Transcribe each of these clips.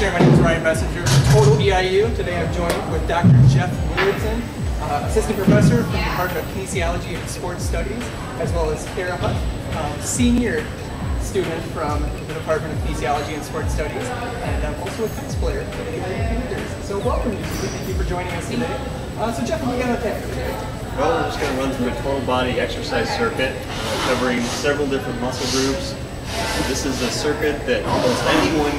there. My name is Ryan Messenger from Total EIU. Today I'm joined with Dr. Jeff Willardson, Assistant Professor from the Department of Kinesiology and Sports Studies, as well as Cara, Senior student from the Department of Kinesiology and Sports Studies, and I'm also a tennis player for the EIU Panthers. So welcome, you two. Thank you for joining us today. So Jeff, what do we got on tap today? Well, we're just going to run through a total body exercise circuit covering several different muscle groups. This is a circuit that almost anyone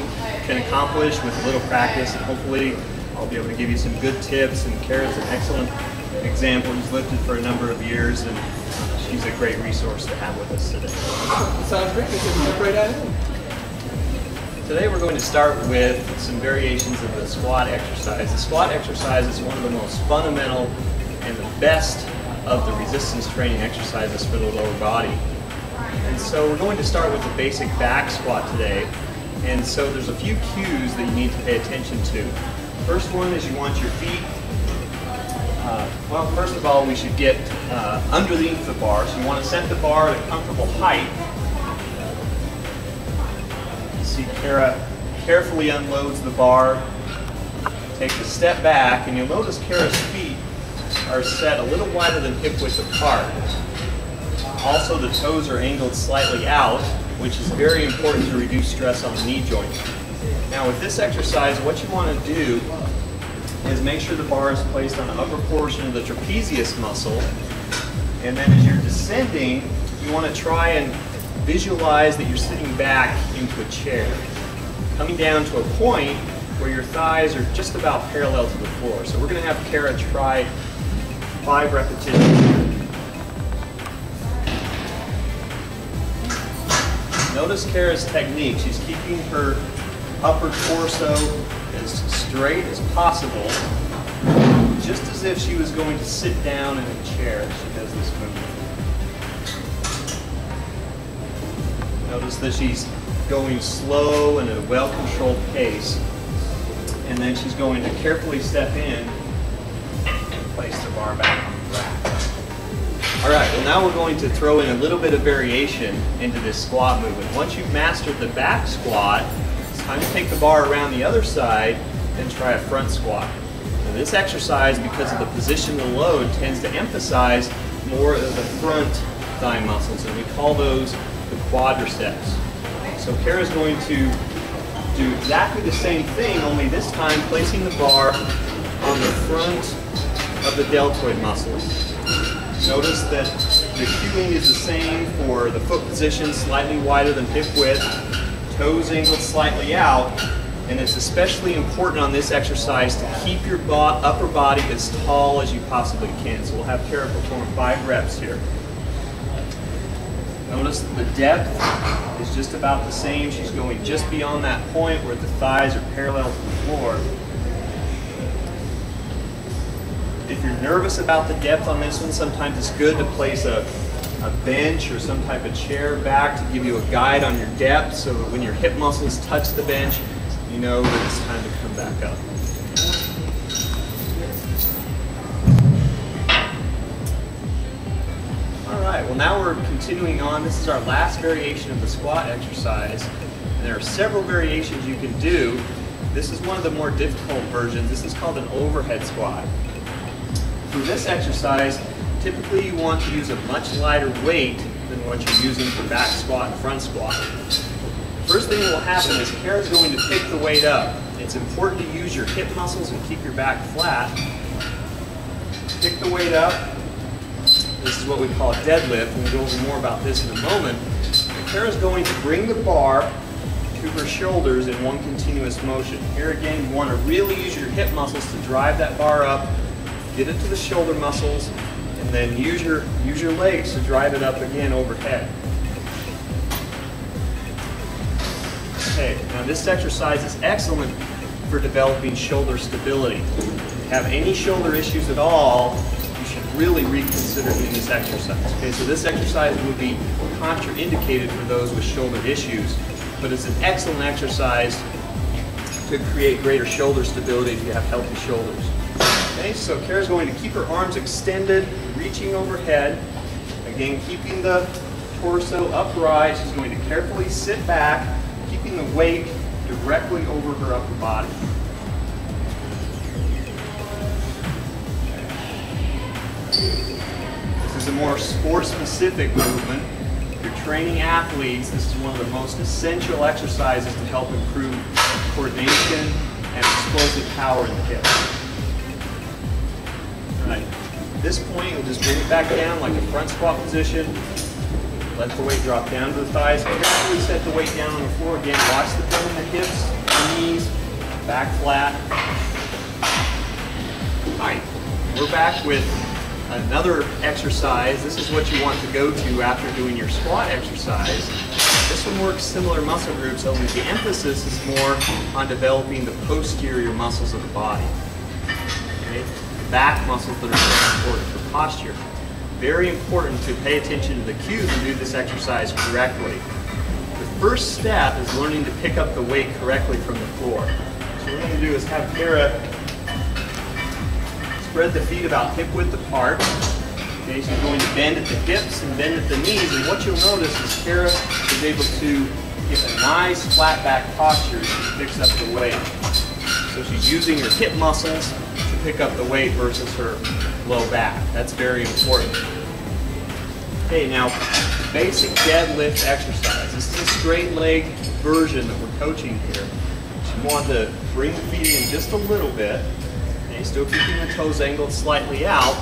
can accomplish with a little practice, and hopefully I'll be able to give you some good tips. And Cara's an excellent example. She's lifted for a number of years, and she's a great resource to have with us today. Sounds great. Let's jump right at it. Today we're going to start with some variations of the squat exercise. The squat exercise is one of the most fundamental and the best of the resistance training exercises for the lower body. And so we're going to start with the basic back squat today. And so there's a few cues that you need to pay attention to. First one is you want your feet, well, first of all, we should get underneath the bar. So you want to set the bar at a comfortable height. You see Cara carefully unloads the bar, takes a step back, and you'll notice Cara's feet are set a little wider than hip width apart. Also, the toes are angled slightly out, which is very important to reduce stress on the knee joint. Now with this exercise, what you want to do is make sure the bar is placed on the upper portion of the trapezius muscle, and then as you're descending, you want to try and visualize that you're sitting back into a chair, coming down to a point where your thighs are just about parallel to the floor. So we're going to have Cara try 5 repetitions here. Notice Cara's technique. She's keeping her upper torso as straight as possible, just as if she was going to sit down in a chair as she does this movement. Notice that she's going slow and at a well-controlled pace, and then she's going to carefully step in and place the bar back on the rack. All right, well now we're going to throw in a little bit of variation into this squat movement. Once you've mastered the back squat, it's time to take the bar around the other side and try a front squat. Now this exercise, because of the position of the load, tends to emphasize more of the front thigh muscles, and we call those the quadriceps. So Cara's going to do exactly the same thing, only this time placing the bar on the front of the deltoid muscles. Notice that the cueing is the same for the foot position, slightly wider than hip width, toes angled slightly out, and it's especially important on this exercise to keep your upper body as tall as you possibly can. So we'll have Cara perform 5 reps here. Notice that the depth is just about the same. She's going just beyond that point where the thighs are parallel to the floor. If you're nervous about the depth on this one, sometimes it's good to place a bench or some type of chair back to give you a guide on your depth, so that when your hip muscles touch the bench, you know that it's time to come back up. All right, well now we're continuing on. This is our last variation of the squat exercise, and there are several variations you can do. This is one of the more difficult versions. This is called an overhead squat. For this exercise, typically you want to use a much lighter weight than what you're using for back squat and front squat. First thing that will happen is Cara's going to pick the weight up. It's important to use your hip muscles and keep your back flat. Pick the weight up. This is what we call a deadlift, and we'll go over more about this in a moment. And Cara's going to bring the bar to her shoulders in one continuous motion. Here again, you want to really use your hip muscles to drive that bar up. Get it to the shoulder muscles, and then use your legs to drive it up again overhead. Okay, now this exercise is excellent for developing shoulder stability. If you have any shoulder issues at all, you should really reconsider doing this exercise. Okay, so this exercise would be contraindicated for those with shoulder issues, but it's an excellent exercise to create greater shoulder stability if you have healthy shoulders. Okay, so Cara's going to keep her arms extended, reaching overhead. Again, keeping the torso upright. She's going to carefully sit back, keeping the weight directly over her upper body. This is a more sport-specific movement. If you're training athletes, this is one of the most essential exercises to help improve coordination and explosive power in the hips. All right. At this point, you'll just bring it back down like a front squat position. Let the weight drop down to the thighs. Carefully set the weight down on the floor. Again, watch the bend in the hips, the knees, back flat. All right, we're back with another exercise. This is what you want to go to after doing your squat exercise. This one works similar muscle groups, only the emphasis is more on developing the posterior muscles of the body. Okay? The back muscles that are so important for posture. Very important to pay attention to the cues and do this exercise correctly. The first step is learning to pick up the weight correctly from the floor. So what we're going to do is have Cara spread the feet about hip width apart. Okay, she's going to bend at the hips and bend at the knees, and what you'll notice is Cara is able to get a nice flat back posture as she picks up the weight. So she's using her hip muscles to pick up the weight versus her low back. That's very important. Okay, now basic deadlift exercise. This is a straight leg version that we're coaching here. So you want to bring the feet in just a little bit. Okay, still keeping the toes angled slightly out.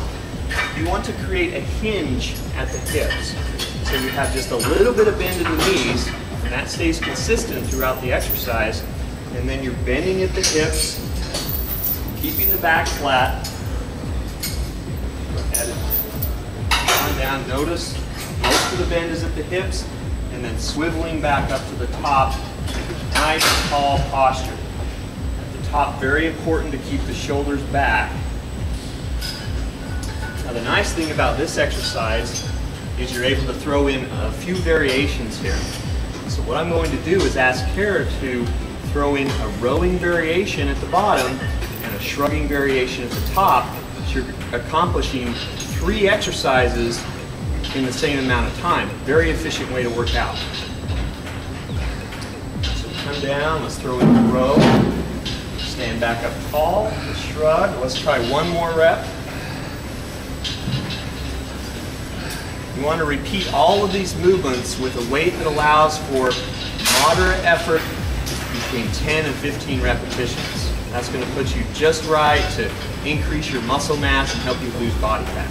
You want to create a hinge at the hips. So you have just a little bit of bend in the knees, and that stays consistent throughout the exercise. And then you're bending at the hips, keeping the back flat. On down, notice most of the bend is at the hips, and then swiveling back up to the top. Nice tall posture. At the top, very important to keep the shoulders back. Now the nice thing about this exercise is you're able to throw in a few variations here. So what I'm going to do is ask Cara to throw in a rowing variation at the bottom and a shrugging variation at the top. So you're accomplishing 3 exercises in the same amount of time. Very efficient way to work out. So come down, let's throw in the row. Stand back up tall, shrug. Let's try one more rep. You want to repeat all of these movements with a weight that allows for moderate effort between 10 and 15 repetitions. That's going to put you just right to increase your muscle mass and help you lose body fat.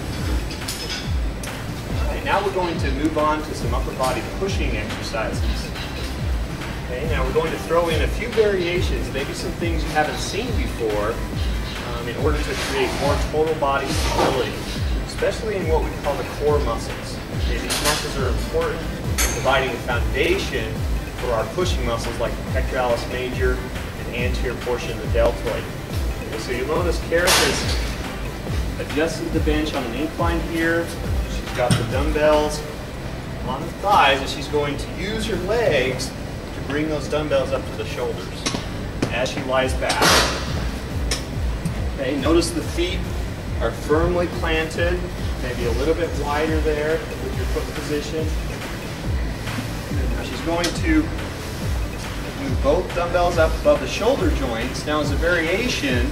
Okay, now we're going to move on to some upper body pushing exercises. Okay, now we're going to throw in a few variations, maybe some things you haven't seen before, in order to create more total body stability, especially in what we call the core muscles. Okay, these muscles are important in providing a foundation for our pushing muscles like the pectoralis major and anterior portion of the deltoid. Okay, so you'll notice Cara has adjusted the bench on an incline here. She's got the dumbbells on the thighs, and she's going to use her legs to bring those dumbbells up to the shoulders as she lies back. Okay, notice the feet are firmly planted, maybe a little bit wider there with your foot position. Now she's going to move both dumbbells up above the shoulder joints. Now as a variation,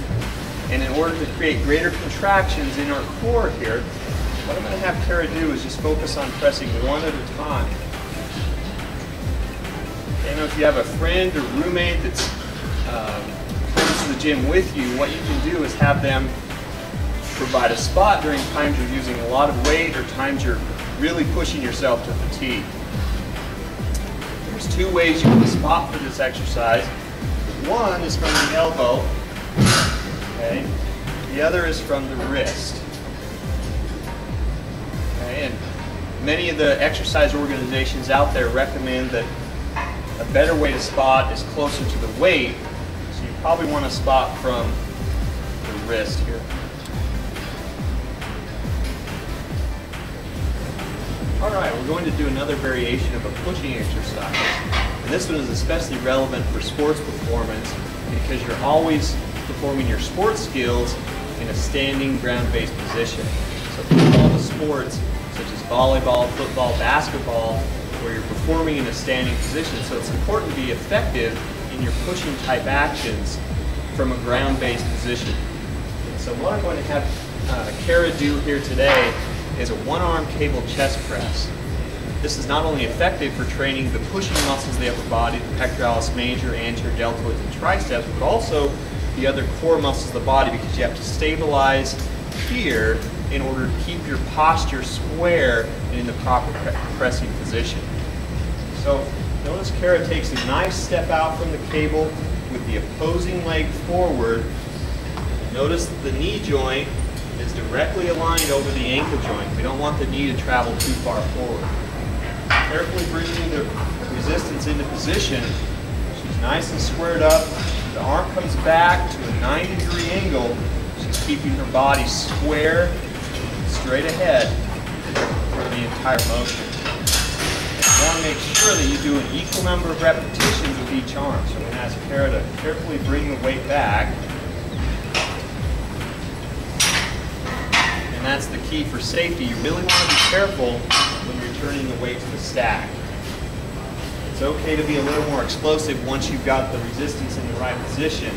and in order to create greater contractions in our core here, what I'm going to have Cara do is just focus on pressing one at a time. Okay, now if you have a friend or roommate that's comes to the gym with you, what you can do is have them provide a spot during times you're using a lot of weight or times you're really pushing yourself to fatigue. There's 2 ways you can spot for this exercise. One is from the elbow, okay? The other is from the wrist. Okay? And many of the exercise organizations out there recommend that a better way to spot is closer to the weight, so you probably want to spot from the wrist here. Alright, we're going to do another variation of a pushing exercise. And this one is especially relevant for sports performance because you're always performing your sports skills in a standing ground-based position. So for all the sports, such as volleyball, football, basketball, where you're performing in a standing position, so it's important to be effective in your pushing type actions from a ground-based position. So what I'm going to have Cara do here today is a one-arm cable chest press. This is not only effective for training the pushing muscles of the upper body, the pectoralis major, anterior deltoids, and triceps, but also the other core muscles of the body, because you have to stabilize here in order to keep your posture square and in the proper pressing position. So notice Cara takes a nice step out from the cable with the opposing leg forward. Notice the knee joint is directly aligned over the ankle joint. We don't want the knee to travel too far forward. Carefully bringing the resistance into position. She's nice and squared up. The arm comes back to a 90-degree angle. She's keeping her body square, straight ahead for the entire motion. You want to make sure that you do an equal number of repetitions with each arm. So I'm going to ask Cara to carefully bring the weight back. And that's the key for safety. You really want to be careful when you're turning the weight to the stack. It's okay to be a little more explosive once you've got the resistance in the right position.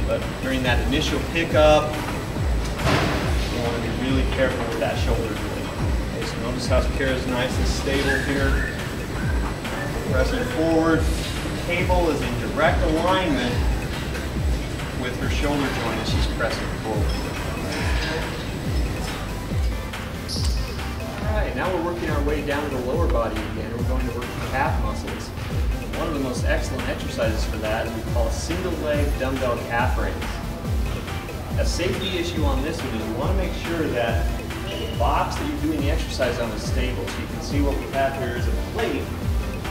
But during that initial pickup, you want to be really careful with that shoulder joint. Okay, so notice how Cara's nice and stable here. Pressing forward. The cable is in direct alignment with her shoulder joint as she's pressing forward. Alright, now we're working our way down to the lower body again. We're going to work the calf muscles. One of the most excellent exercises for that is we call a single leg dumbbell calf raise. A safety issue on this one is you want to make sure that the box that you're doing the exercise on is stable. So you can see what we have here is a plate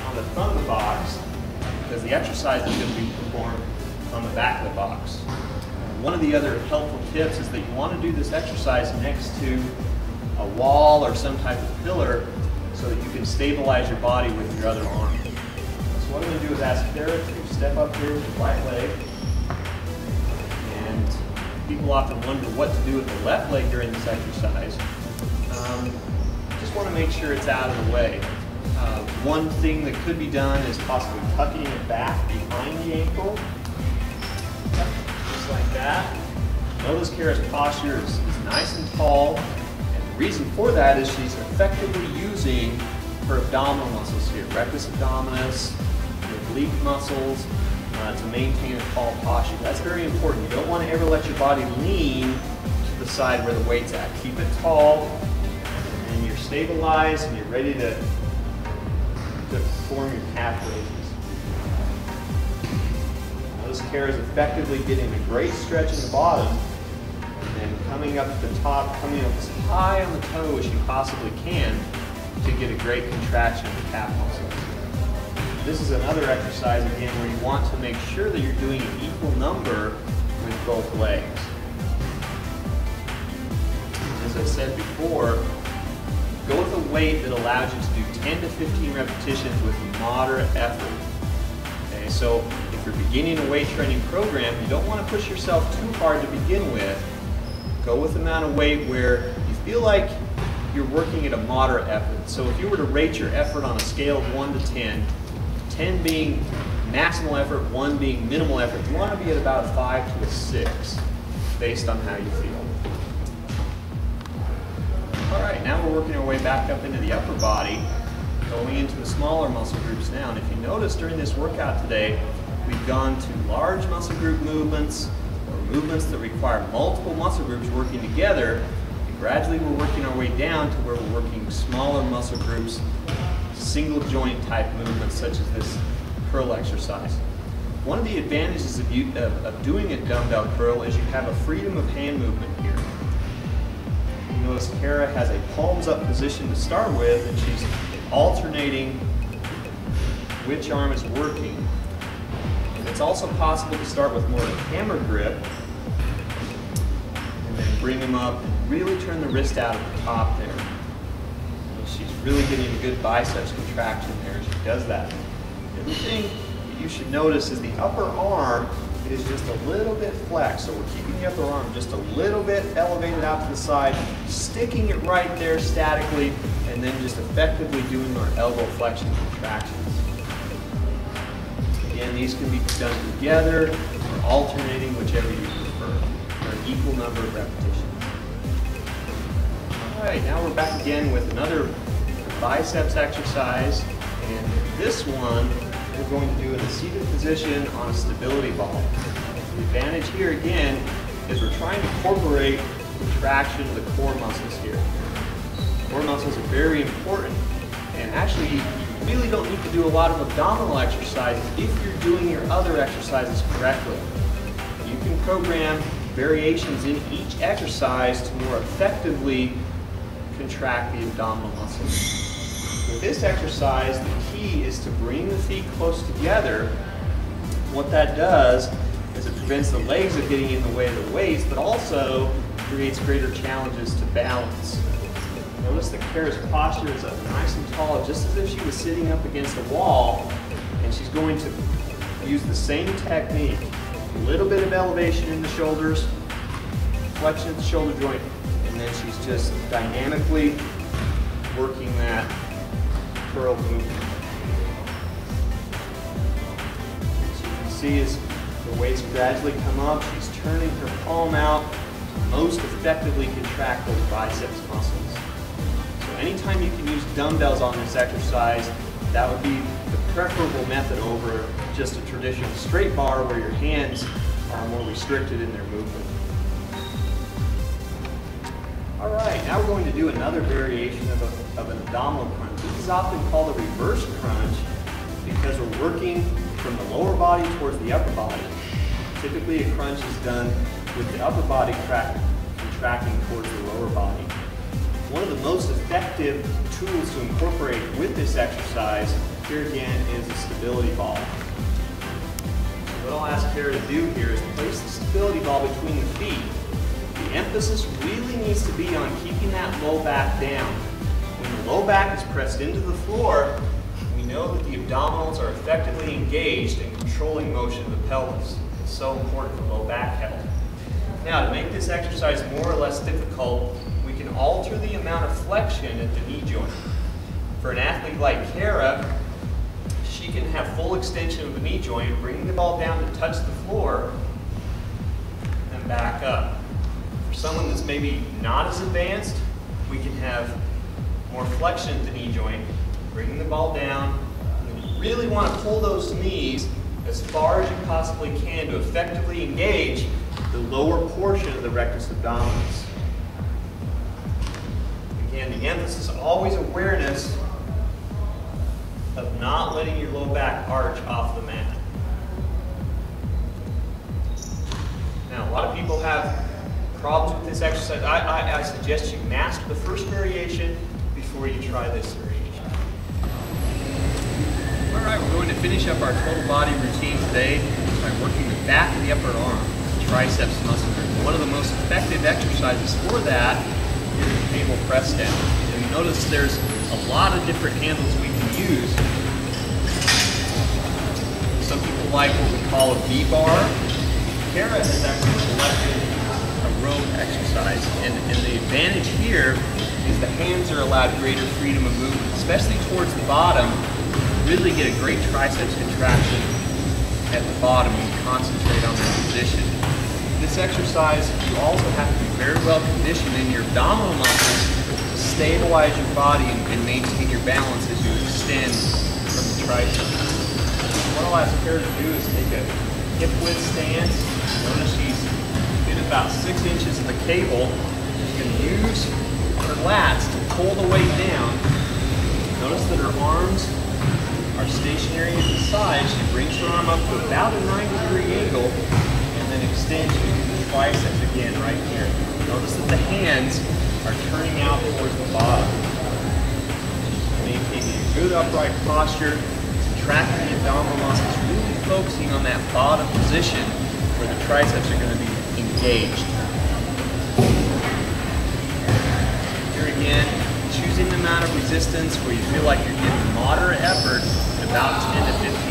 on the front of the box, because the exercise is going to be performed on the back of the box. One of the other helpful tips is that you want to do this exercise next to a wall or some type of pillar so that you can stabilize your body with your other arm. So what I'm going to do is ask Cara to step up here with the right leg. And people often wonder what to do with the left leg during this exercise. Just want to make sure it's out of the way. One thing that could be done is possibly tucking it back behind the ankle. Just like that. Notice Cara's posture is nice and tall. The reason for that is she's effectively using her abdominal muscles here, rectus abdominis, the oblique muscles, to maintain a tall posture. That's very important. You don't want to ever let your body lean to the side where the weight's at. Keep it tall, and you're stabilized, and you're ready to perform your calf raises. Notice Cara's effectively getting a great stretch in the bottom, and coming up to the top, coming up as high on the toe as you possibly can to get a great contraction of the calf muscles. This is another exercise, again, where you want to make sure that you're doing an equal number with both legs. As I said before, go with a weight that allows you to do 10 to 15 repetitions with moderate effort. Okay, so if you're beginning a weight training program, you don't want to push yourself too hard to begin with. Go with the amount of weight where you feel like you're working at a moderate effort. So if you were to rate your effort on a scale of 1 to 10, 10 being maximal effort, 1 being minimal effort, you want to be at about a 5 to a 6 based on how you feel. Alright, now we're working our way back up into the upper body, going into the smaller muscle groups now. And if you notice during this workout today, we've gone to large muscle group movements, or movements that require multiple muscle groups working together. And gradually we're working our way down to where we're working smaller muscle groups, single joint type movements such as this curl exercise. One of the advantages of doing a dumbbell curl is you have a freedom of hand movement here. You notice Cara has a palms up position to start with, and she's alternating which arm is working. And it's also possible to start with more of a hammer grip and then bring them up and really turn the wrist out at the top there. And she's really getting a good biceps contraction there as she does that. The other thing that you should notice is the upper arm is just a little bit flexed. So we're keeping the upper arm just a little bit elevated out to the side, sticking it right there statically, and then just effectively doing our elbow flexion contractions. Again, these can be done together or alternating, whichever you prefer, for an equal number of repetitions. All right, now we're back again with another biceps exercise, and this one we're going to do in a seated position on a stability ball. The advantage here again is we're trying to incorporate contraction of the core muscles here. Core muscles are very important, and actually you really don't need to do a lot of abdominal exercises if you're doing your other exercises correctly. You can program variations in each exercise to more effectively contract the abdominal muscles. With this exercise, the key is to bring the feet close together. What that does is it prevents the legs of getting in the way of the waist, but also creates greater challenges to balance. Notice that Cara's posture is up nice and tall, just as if she was sitting up against a wall, and she's going to use the same technique. A little bit of elevation in the shoulders, flexion of the shoulder joint, and then she's just dynamically working that curl movement. As you can see, as the weights gradually come up, she's turning her palm out to most effectively contract those biceps muscles. So anytime you can use dumbbells on this exercise, that would be the preferable method over just a traditional straight bar where your hands are more restricted in their movement. All right, now we're going to do another variation of an abdominal crunch. This is often called a reverse crunch because we're working from the lower body towards the upper body. Typically a crunch is done with the upper body contracting towards the lower body. One of the most effective tools to incorporate with this exercise, here again, is a stability ball. What I'll ask Cara to do here is place the stability ball between the feet. The emphasis really needs to be on keeping that low back down. When the low back is pressed into the floor, we know that the abdominals are effectively engaged in controlling motion of the pelvis. It's so important for low back health. Now, to make this exercise more or less difficult, we can alter the amount of flexion at the knee joint. For an athlete like Cara, she can have full extension of the knee joint, bringing the ball down to touch the floor, and back up. For someone that's maybe not as advanced, we can have more flexion at the knee joint, bringing the ball down. And you really want to pull those knees as far as you possibly can to effectively engage the lower portion of the rectus abdominis. Again, the emphasis is always awareness of not letting your low back arch off the mat. Now, a lot of people have problems with this exercise. I suggest you master the first variation before you try this variation. All right, we're going to finish up our total body routine today by working the back of the upper arm, the triceps muscle group. One of the most effective exercises for that is the table press down. And notice there's a lot of different handles we can use. Some people like what we call a V-bar. Cara has actually selected a row exercise, and the advantage here is the hands are allowed greater freedom of movement, especially towards the bottom. You really get a great triceps contraction at the bottom when you concentrate on that position. This exercise, you also have to be very well conditioned in your abdominal muscles to stabilize your body and maintain your balance as you extend from the triceps. What I'll ask Cara to do is take a hip width stance. Notice she's in about 6 inches of the cable. She's going to use her lats to pull the weight down. Notice that her arms are stationary at the side. She brings her arm up to about a 90-degree angle and then extends using the triceps again right here. Notice that the hands are turning out towards the bottom. Maintaining a good upright posture, contracting the abdominal muscles, really focusing on that bottom position where the triceps are going to be engaged. Here again, choosing the amount of resistance where you feel like you're giving moderate effort, about 10 to 15